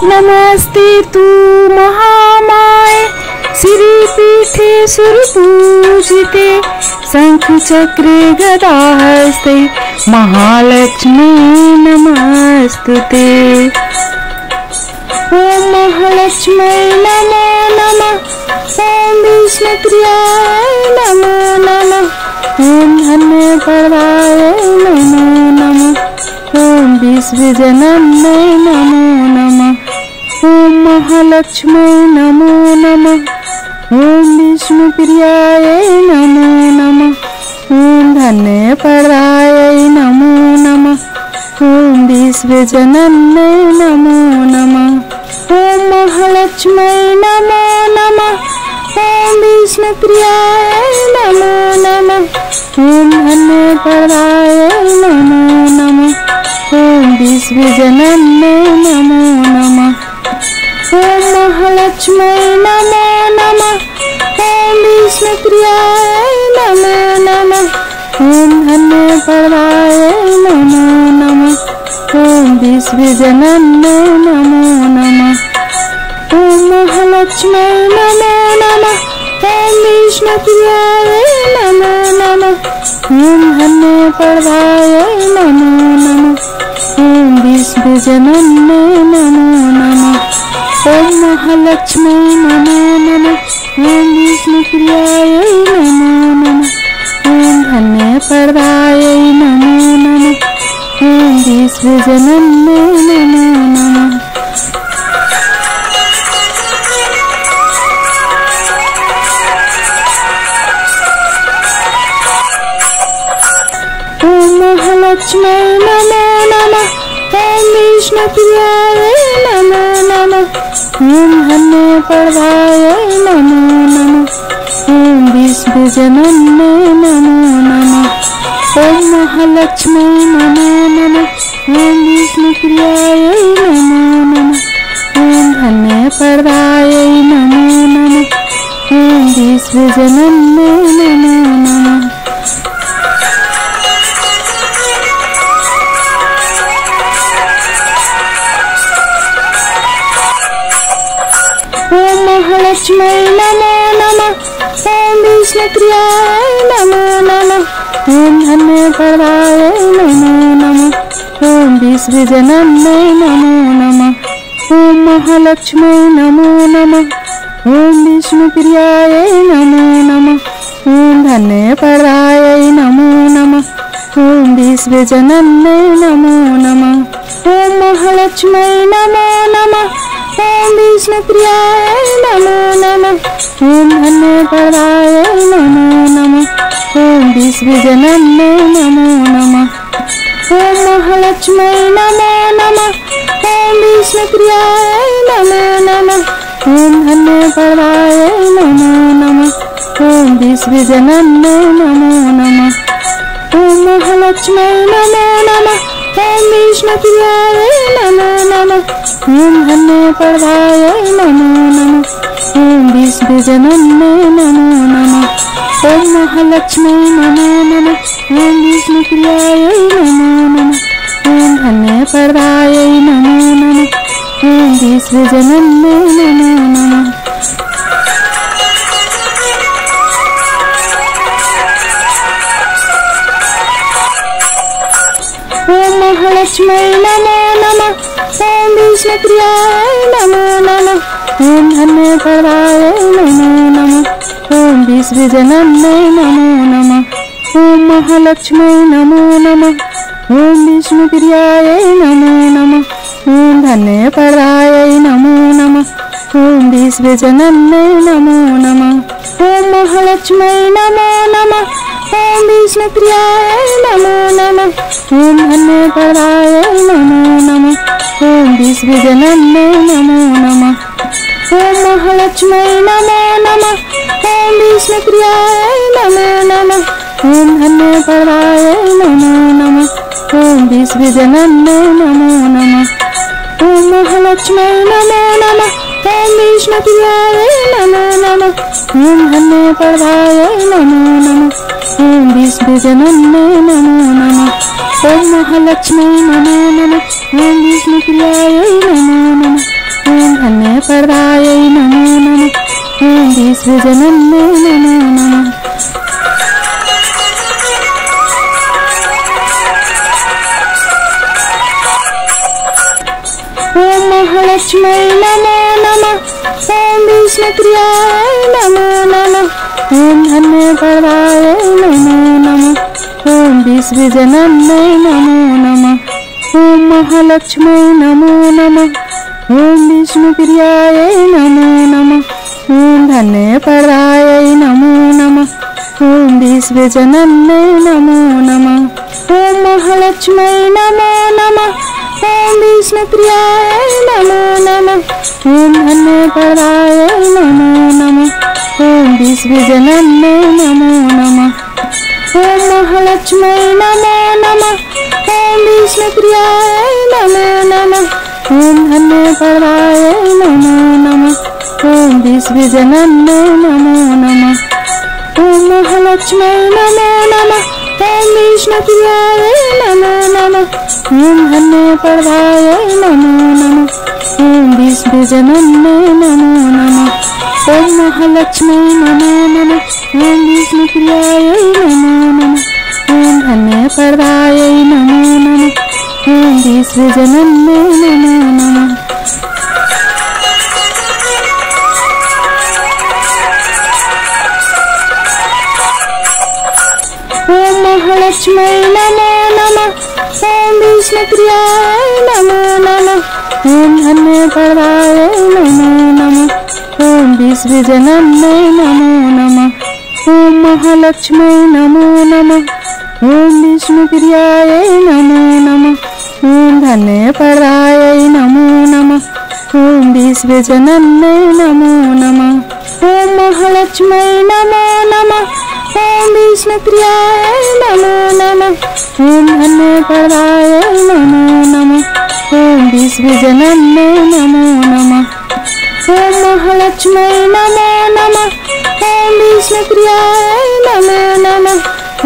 नमस्ते तू महामाये श्रीपीठे सुरपूजिते शंख चक्रे गदा हस्ते महालक्ष्मी नमस्तुते। ओम महालक्ष्मी नमो नमः। ओम विष्णुप्रियाय नमो नमः। ओम धन्यप्रदाय नमो नमः। ओम विश्वजनन्ये नमो नमः। ओम महालक्ष्मी नमो नमः। ओम विष्णुप्रियाय नमो नमः। ओम धन्यप्रदाय नमो नमः। ओम विश्वजनन्ये नमो नमः। ओम महालक्ष्मी नमो नमः। ओम विष्णुप्रियाय नमो नमः। ओम धन्यप्रदाय नमो नमः। ओम विश्वजनन्ये नमो नमः। ओम महालक्ष्मी नमो नमः। ओम विष्णुप्रियाय नमो नमः। ओम धन्यप्रदाय नमो नमः। ओम विश्वजनन्ये नमो नमः। ओम महालक्ष्मी नमो नमः। ओम विष्णुप्रियाय नमो नमः। ओम धन्यप्रदाय नमो नमः। ओम विश्वजनन्ये नमो नमः। ओम महालक्ष्मी नमो नमः। ओम विष्णुप्रियाय नमो नमः। ओम धन्यप्रदाय नमो नमः। ओम विश्वजनन्ये नमो नमः। ओम महालक्ष्मी नमो नमः। ओम विष्णुप्रियाय नमो नमः। ओम धन्यप्रदाय नमो नमः। ओम विश्वजनन्ये नमो नमः। ओम महालक्ष्मी नमो नमः। ओम विष्णुप्रियाय नमो नमः। ओम धन्यप्रदाय नमो नमः। ओम विश्वजनन्ये नमो नमः। ओम महालक्ष्मी नमो नमः। ओम विष्णुप्रियाय नमो नमः। ओम धन्यप्रदाय नमो नमः। ओम विश्वजनन्ये नमो नमः। ओम महालक्ष्मी नमो नमः। ओम विष्णुप्रियाय नमो नमः। ओम धन्यप्रदाय नमो नमः। ओम विश्वजनन्ये नमो नमः। ओम महालक्ष्मी नमो नमः। ओम विष्णुप्रियाय नमो नमः। ओम धन्यप्रदाय नमो नमः। ओम विश्वजनन्ये नमो नमः। ओम महालक्ष्मी नमो नमः। ओम विष्णुप्रियाय नमो नमः। ओम धन्यप्रदाय नमो नमः। ओम विश्वजनन्ये नमो नमः। ओम महालक्ष्मी नमो नमः। ओम विष्णुप्रियाय नमो नमः। ओम धन्यप्रदाय नमो नमः। ओम विश्वजनन्ये नमो नमः। ओम महालक्ष्मी नमो नमः। ओम विष्णुप्रियाय नमो नमः। ओम धन्यप्रदाय नमो नमः। ओम विश्वजनन्ये नमो नमः। ओम महालक्ष्मी नमो नमः। ओम विष्णुप्रियाय नमो नमः। ओम धन्यप्रदाय नमो नमः। ओम विश्वजनन्ये नमो नमः। ओम महालक्ष्मी नमो नमः। ओम विष्णुप्रियाय नमो नमः। ओम धन्यप्रदाय नमो नमः। ओम विश्वजनन्ये नमो नमः। ओम महालक्ष्मी नमो नमः। ओम विष्णुप्रियाय नमो नमः। ओम धन्यप्रदाय नमो नमः। ओम विश्वजनन्ये नमो नमः। ओम महालक्ष्मी नमो नमः। ओम विष्णुप्रियाय नमो नमः। ओम धन्यप्रदाय नमो नमः। ओम विश्वजनन्ये नमो नमः। ओम महालक्ष्मी नमो नमः। ओम विष्णुप्रियाय नमो नमः। ओम धन्यप्रदाय नमो नमः। ओम विश्वजनन्ये नमो नमः। ओम महालक्ष्मी नमो नमः। ओम विष्णुप्रियाय नमो नमः। पर्दायै नमो नमः। ॐ विश्वजनन्यै नमो नमः। ॐ महालक्ष्म्यै नमो नमः। ॐ विष्णुप्रियायै नमो नमः। ॐ धन्यपर्दायै नमो नमः। ॐ विश्वजनन्यै नमो नमः। ॐ महालक्ष्म्यै नमो नमः। ॐ विष्णुप्रियायै नमो नमः। ॐ धन्यपर्दायै नमो नमः। ॐ विश्वजनन्यै नमो नमः। ॐ महालक्ष्म्यै नमो नमः। ॐ विष्णुप्रियायै नमो नमः। ॐ धन्यपर्दायै नमो नमः। ॐ विश्वजनन्यै नमो नमः। ॐ महालक्ष्म्यै नमो नमः। ॐ विष्णुप्रियायै नमो नमः। ॐ धन्यपर्दायै नमो नमः। ॐ विश्वजनन्यै नमो नमः। ॐ महालक्ष्म्यै नमो नमः। ॐ विष्णुप्रियायै नमो नमः। ॐ धन्यपर्दायै नमो नमः। ॐ विश्वजनन्यै नमो नमः। ॐ महालक्ष्म्यै नमो नमः। ॐ विष्णुप्रियायै नमो नमः। ॐ धन्यपर्दायै नमो नमः। ॐ विश्वजनन्यै नमो नमः। ॐ महालक्ष्म्यै नमो नमः। ॐ विष्णुप्रियायै नमो नमः। ॐ धन्यपर्दायै नमो नमः। ॐ विश्वजनन्यै नमो नमः। ॐ महालक्ष्म्यै नमो नमः। ॐ विष्णुप्रियायै नमो नमः। ॐ धन्यपर्दायै नमो नमः। ॐ विश्वजनन्यै नमो नमः। ॐ महालक्ष्म्यै नमो नमः। ॐ विष्णुप्रियायै नमो नमः। ॐ धन्यपर्दायै नमो नमः। ॐ विश्वजनन्यै नमो नमः। ॐ महालक्ष्म्यै नमो नमः। ॐ विष्णुप्रियायै नमो नमः।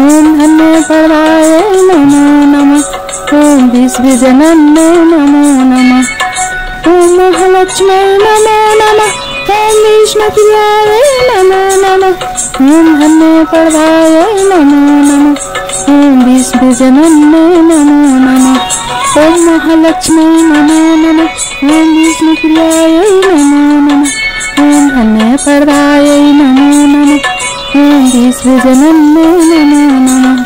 ॐ धन्यपर्दायै नमो नमः। ॐ विश्वजनन्यै नमो नमः। ॐ महालक्ष्म्यै नमो नमः। ॐ विष्णुप्रियायै नमो नमः। ॐ धन्यपर्दायै नमो नमः। ॐ विश्वजनन्यै नमो नमः। ॐ महालक्ष्म्यै नमो नमः। ॐ विष्णुप्रियायै नमो नमः। ॐ धन्यपर्दायै नमो नमः। ॐ विश्वजनन्यै नमो नमः।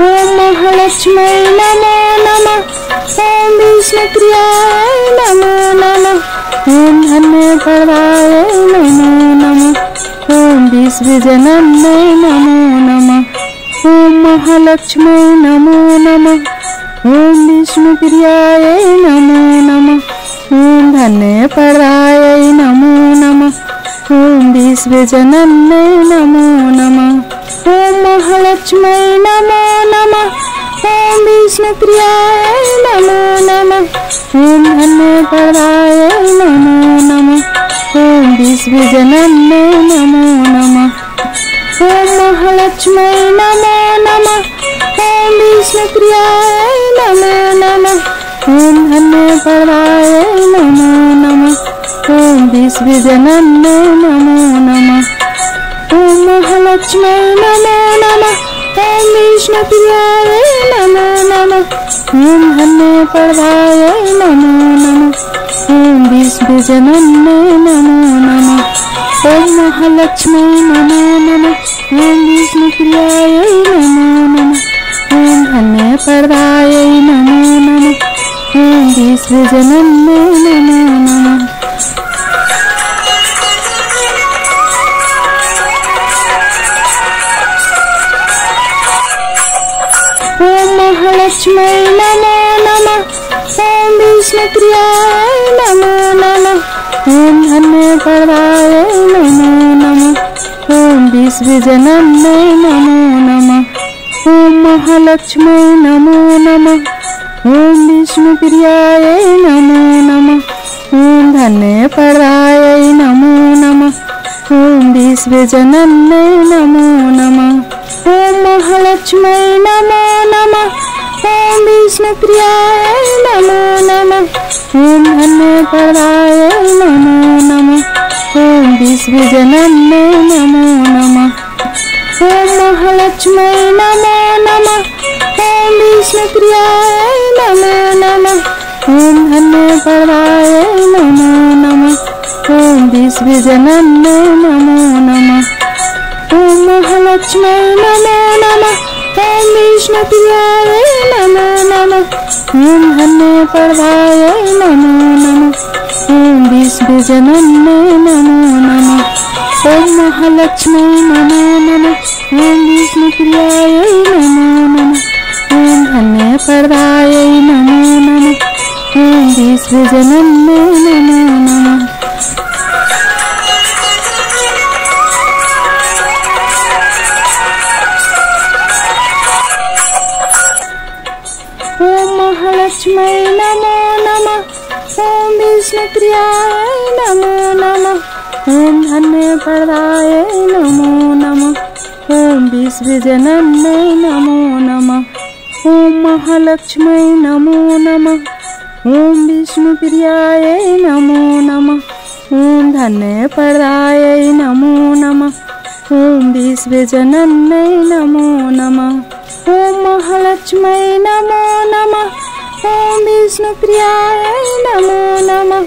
ॐ महालक्ष्म्यै नमो नमः। ॐ विष्णुप्रियायै नमो नमः। ॐ धन्यपर्दायै नमो नमः। ॐ विश्वजनन्यै नमो नमः। ॐ महालक्ष्म्यै नमो नमः। ॐ विष्णुप्रियायै नमो नमः। ॐ धन्यपर्दायै नमो नमः। ॐ विश्वजनन्यै नमो नमः। ॐ महालक्ष्म्यै नमो नमः। ॐ विष्णुप्रियायै नमो नमः। ॐ धन्यपर्दायै नमो नमः। ॐ विश्वजनन्यै नमो नमः। ॐ महालक्ष्म्यै नमो नमः। ॐ विष्णुप्रियायै नमो नमः। ॐ धन्यपर्दायै नमो नमः। ॐ विश्वजनन्यै नमो नमः। ॐ महालक्ष्म्यै नमो नमः। ॐ विष्णुप्रियायै नमो नमः। ॐ धन्यपर्दायै नमो नमः। ॐ विश्वजनन्यै नमो नमः। ॐ महालक्ष्म्यै नमो नमः। ॐ विष्णुप्रियायै नमो नमः। ॐ धन्यपर्दायै नमो नमः। ॐ विश्वजनन्यै नमो नमः। ॐ महालक्ष्म्यै नमो नमः। ॐ विष्णुप्रियायै नमो नमः। ॐ धन्यपर्दायै नमो नमः। ॐ विश्वजनन्यै नमो नमः। ॐ महालक्ष्म्यै नमो नमः। ॐ विष्णुप्रियायै नमो नमः। ॐ धन्यपर्दायै नमो नमः। ॐ विश्वजनन्यै नमो नमः। ॐ महालक्ष्मी नमो नमः। ओम विष्णुप्रियाय नमो नमः। ओम धन्यप्रदाय नमो नमः। ओम विश्वजनन्ये नमो नमः। ओम महालक्ष्मी नमो नमः। ओम विष्णुप्रियाय नमो नमः। ओम धन्यप्रदाय नमो नमः। ओम विश्वजनन्ये नमो नमः। ओम महालक्ष्मी नमो नमः। ओम विष्णुप्रियाय नमो नमः। ओम धन्यप्रदाय नमो नमः। ओम विश्वजनन्ये नमो नमः। ओम महालक्ष्मी नमो नमः। ओम विष्णुप्रियाय नमो नमः। ओम धन्यप्रदाय नमो नमः। ओम विश्वजनन्ये नमो नमः। ओम महालक्ष्मी नमो नमः। ओम विष्णुप्रियाय नमो नमः। ओम धन्यप्रदाय नमो नमः। ओम विश्वजनन्ये नमो नमः। ओम महालक्ष्मी नमो नमः। ओम विष्णुप्रियाय नमो नमः। ओम धन्यप्रदाय नमो नमः। ओम विश्वजनन्ये नमो नमः। ओम महालक्ष्मी नमो नमः। ओम विष्णुप्रियाय नमो नमः।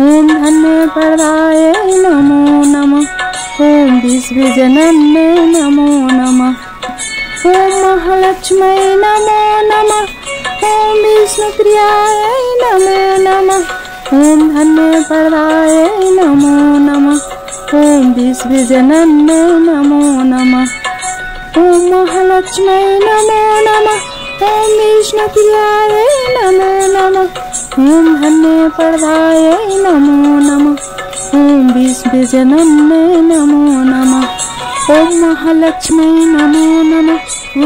ओम धन्यप्रदाय नमो नमः। ओम विश्वजनन्ये नमो नमः। ओम महालक्ष्मी नमो नमः। ओम विष्णुप्रियाय नमो नमः। ओम धन्यप्रदाय नमो नमः। ओम विश्वजनन्ये नमो नमः। ओम महालक्ष्मी नमो नमः। ओम विष्णुप्रियाय नमो नमः। ओम धन्यप्रदाय नमो नमः। ओम विश्वजनन्ये नमो नमः। ओम महालक्ष्मी नमो नमः।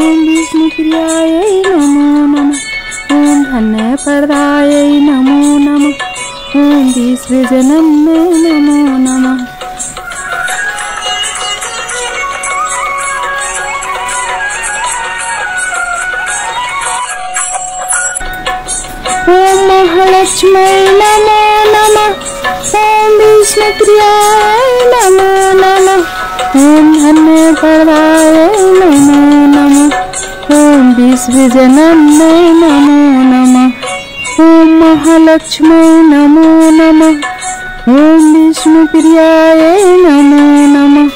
ओम विष्णुप्रियाय नमो नमः। ओम धन्यप्रदाय नमो नमः। ओम विश्वजनन्ये नमो नमः। ओम महालक्ष्मी नमो नमः। ओम विष्णुप्रियाय नमो नमः। ओम धन्यप्रदाय नमो नमः। ओम विश्वजनन्ये नमो नमः। ओम महालक्ष्मी नमो नमः। ओम विष्णुप्रियाय नमो नमः।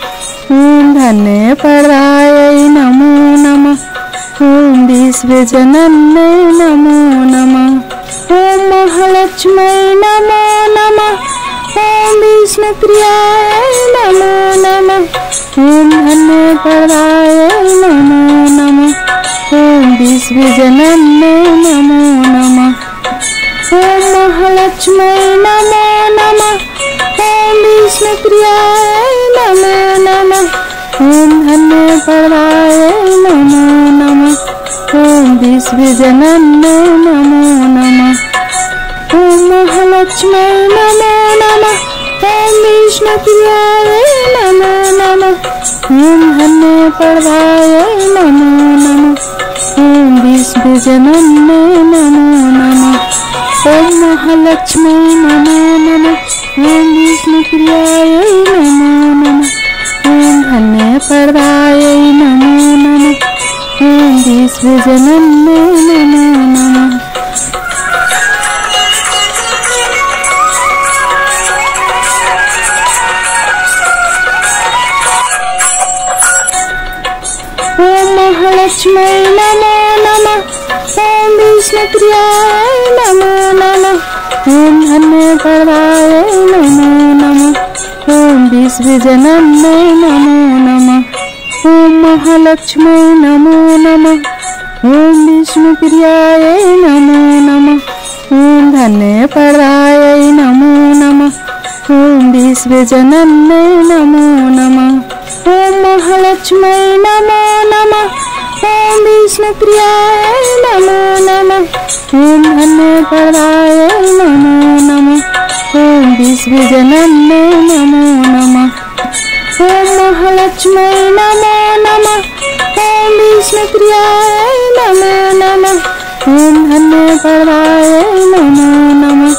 ओम धन्यप्रदाय नमो नमः। ओम विश्वजनन्ये नमो नमः। ओम महालक्ष्मी नमो नमः। ओम विष्णुप्रियाय नमो नमः। ओम धन्यप्रदाय नमो नमः। ओम विश्वजनन्ये नमो नमः। ओम महालक्ष्मी नमो नमः। ओम विष्णुप्रियाय नमो नमः। ओम धन्यप्रदाय नमो नमः। ओम विश्वजनन्ये नमो नमः। ओम महालक्ष्मी नमो नमः। ओम विष्णुप्रियाय नमो नमः। ओम धन्यप्रदाय नमो नमः। ओम विश्वजनन्ये नमो नमः। ओम महालक्ष्मी नमो नमः। ओम विष्णुप्रियाय नमो नमः। ओम धन्यप्रदाय नमो नमः। ओम विश्वजनन्ये नमो नमः। ओम महालक्ष्मी नमो नमः। ओम विष्णुप्रियाय नमो नमः। ओम धन्यप्रदाय नमो नमः। ओम विश्वजनन्ये नमो नमः। ओम महालक्ष्मी नमो नमः। ओम विष्णुप्रियाय नमो नमः। ओम धन्यप्रदाय नमो नमः। ओम विश्वजनन्ये नमो नमः। ओम महालक्ष्मी नमो नमः। ओम विष्णुप्रियाय नमो नमः। ओम धन्यप्रदाय नमो नमः। ओम विश्वजनन्ये नमो नमः। ओम महालक्ष्मी नमो नमः। ओम विष्णुप्रियाय नमो नमः। ओम धन्यपर्वाय नमो नमः।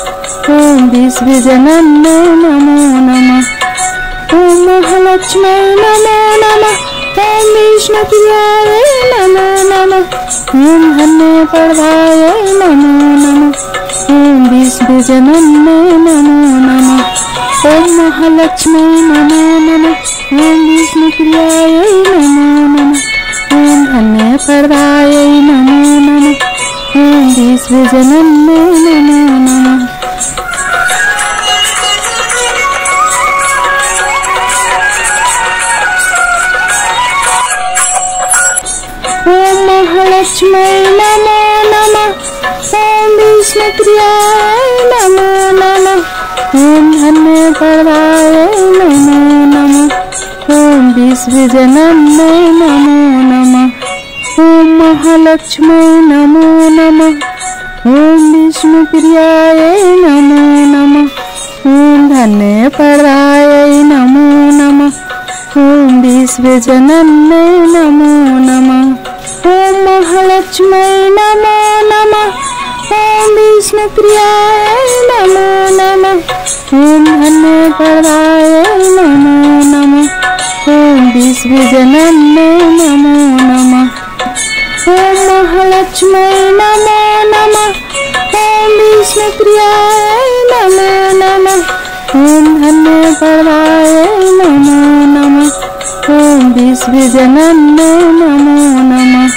ओम विश्वजनन्ये नमो नमः। ओम महालक्ष्म्यै नमो नमः। ओम विष्णुप्रियाय नमो नमः। ओम धन्यपर्वाय नमो नमः। ओम विश्वजनन्ये नमो नमः। ओम महालक्ष्म्यै नमो नमः। ओम विष्णुप्रियाय नमो नमः। ओम धन्यपर्वाय नमो नमः। ओम विश्वजनन्ये नमो नमः। ओम महालक्ष्म्यै नमो नमः। ओम विष्णुप्रियाय नमो नमः। ओम धन्यपर्वाय नमो नमः। ओम विश्वजनन्ये नमो नमः। ओम महालक्ष्म्यै नमो नमः। ओम विष्णुप्रियाय नमो नमः। ओम धन्यपर्वाय नमो नमः। ओम विश्वजनन्ये नमो नमः। ओम महालक्ष्म्यै नमो नमः। ओम विष्णुप्रियाय नमो नमः। ओम धन्यपर्वाय नमो नमः। ओम विश्वजनन्ये नमो नमः। ओम महालक्ष्म्यै नमो नमः। ओम विष्णुप्रियाय नमो नमः। ओम धन्यपर्वाय नमो नमः। ओम विश्वजनन्ये नमो नमः।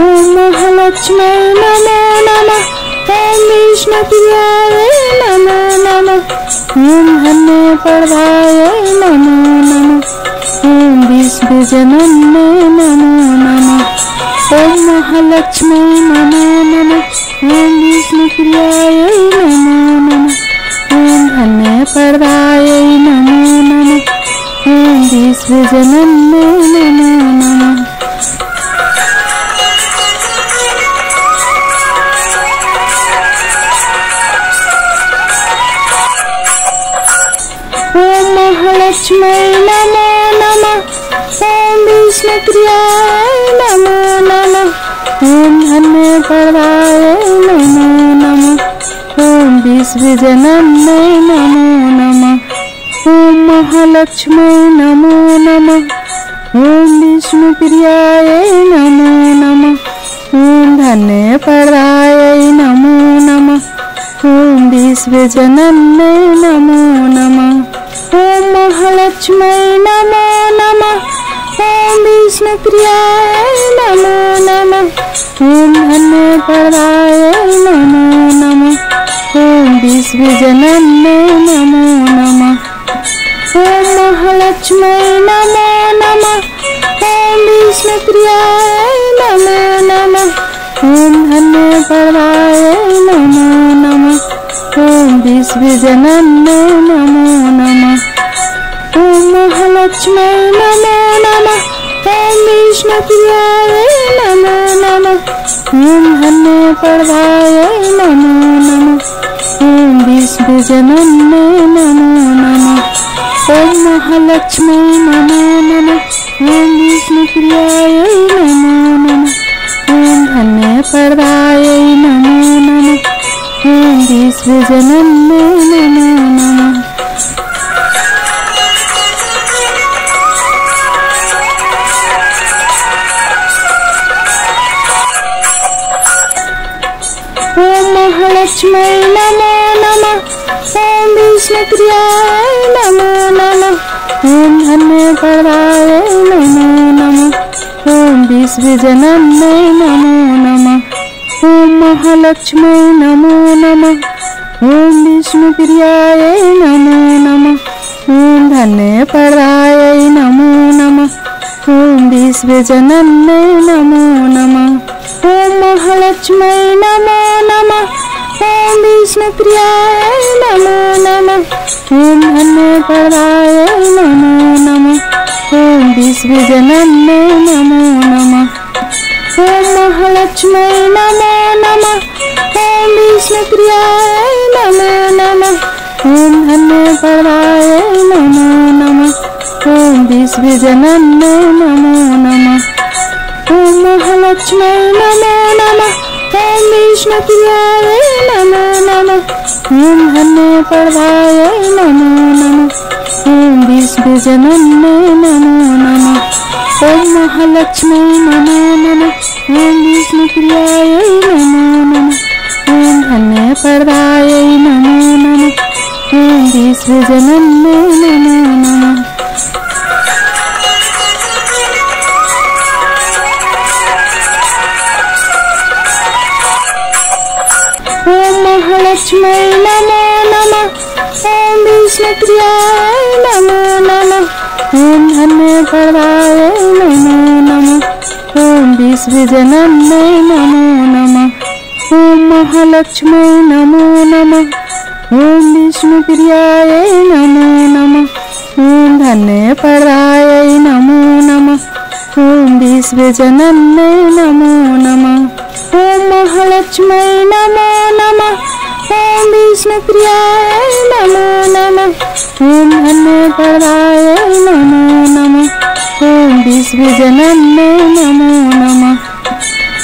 ओम महालक्ष्म्यै नमो नमः। ओम विष्णुप्रियाय नमो नमः। ओम धन्यपर्वाय नमो नमः। ओम विश्वजनन्ये नमो नमः। ओम महालक्ष्म्यै नमो नमः। ओम विष्णुप्रियाय नमो नमः। ओम धन्यपर्वाय नमो नमः। ओम विश्वजनन्ये नमो नमः। ओम महालक्ष्म्यै नमो नमः। ओम विष्णुप्रियाय नमो नमः। ओम धन्यपर्वाय नमो नमः। ओम विश्वजनन्ये नमो नमः। ओम महालक्ष्म्यै नमो नमः। ओम विष्णुप्रियाय नमो नमः। ओम धन्यपर्वाय नमो नमः। ओम विश्वजनन्ये नमो नमः। ओम महालक्ष्म्यै नमो नमः। ओम विष्णुप्रियाय नमो नमः। ओम धन्यपर्वाय नमो नमः। ओम विश्वजनन्ये नमो नमः। ओम महालक्ष्म्यै नमो नमः। ओम विष्णुप्रियाय नमो नमः। ओम धन्यपर्वाय नमो नमः। ओम विश्वजनन्ये नमो नमः। ओम महालक्ष्म्यै नमो नमः। ओम विष्णुप्रियाय नमो नमः। ओम धन्यपर्वाय नमो नमः। ओम विश्वजनन्ये नमो नमः। ओम महालक्ष्म्यै नमो नमः। ओम विष्णुप्रियाय नमो नमः। ओम धन्यपर्वाय नमो नमः। ओम विश्वजनन्ये नमो नमः। ओम महालक्ष्म्यै नमो नमः। ओम विष्णुप्रियाय नमो नमः। ओम धन्यपर्वाय नमो नमः। ओम विश्वजनन्ये नमो नमः। ओम महालक्ष्म्यै नमो नमः। ओम विष्णुप्रियाय नमो नमः। ओम धन्यपर्वाय नमो नमः। ओम विश्वजनन्ये नमो नमः। ओम महालक्ष्म्यै नमो नमः। ओम विष्णुप्रियाय नमो नमः। ओम धन्यपर्वाय नमो नमः। ओम विश्वजनन्ये नमो नमः। ओम महालक्ष्म्यै नमो नमः। ओम विष्णुप्रियाय नमो नमः। ओम धन्यपर्वाय नमो नमः। ओम विश्वजनन्ये नमो नमः। ओम ओम महालक्ष्मी नमो नमः। ओम विष्णुप्रियाय नमो नमः। ओम धन्यप्रदाय नमो नमः। ओम विश्वजनन्ये नमो नमः। ओम महालक्ष्मी नमो नमः। ओम विष्णुप्रियाय नमो नमः। ओम धन्यप्रदाय नमो नमः। ओम विश्वजनन्ये नमो नमः। ओम महालक्ष्मी नमो नमः। ओम विष्णुप्रियाय नमो नमः। ओम धन्यप्रदाय नमो नमः। ओम विश्वजनन्ये नमो नमः। ओम महालक्ष्मी नमो नमः। ओम विष्णुप्रियाय नमो नमः। ओम धन्यप्रदाय नमो नमः। ओम विश्वजनन्ये नमो नमः। ओम महालक्ष्मी नमो नमः। ओम विष्णुप्रियाय नमो नमः। ओम धन्यप्रदाय नमो नमः। ओम विश्वजनन्ये नमो नमः।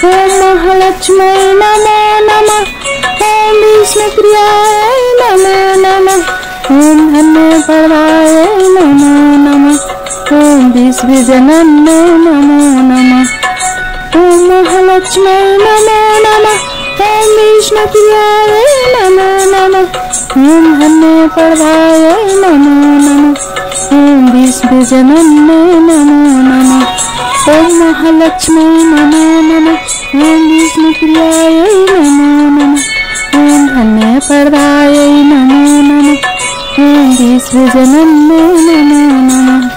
ओम महालक्ष्मी नमो नमः। ओम विष्णुप्रियाय नमो नमः। ओम धन्यप्रदाय नमो नमः। ओम विश्वजनन्ये नमो नमः। ओम महालक्ष्मी नमो नमः। ओम विष्णुप्रियाय नमो नमः। ओम धन्यप्रदाय नमो नमः। ओम विश्वजनन्ये नमो नमः। ओम महालक्ष्मी नमो नमः। ओम विष्णुप्रियाय नमो नमः। ओम धन्यप्रदाय नमो नमः। ओम विश्वजनन्ये नमो नमः।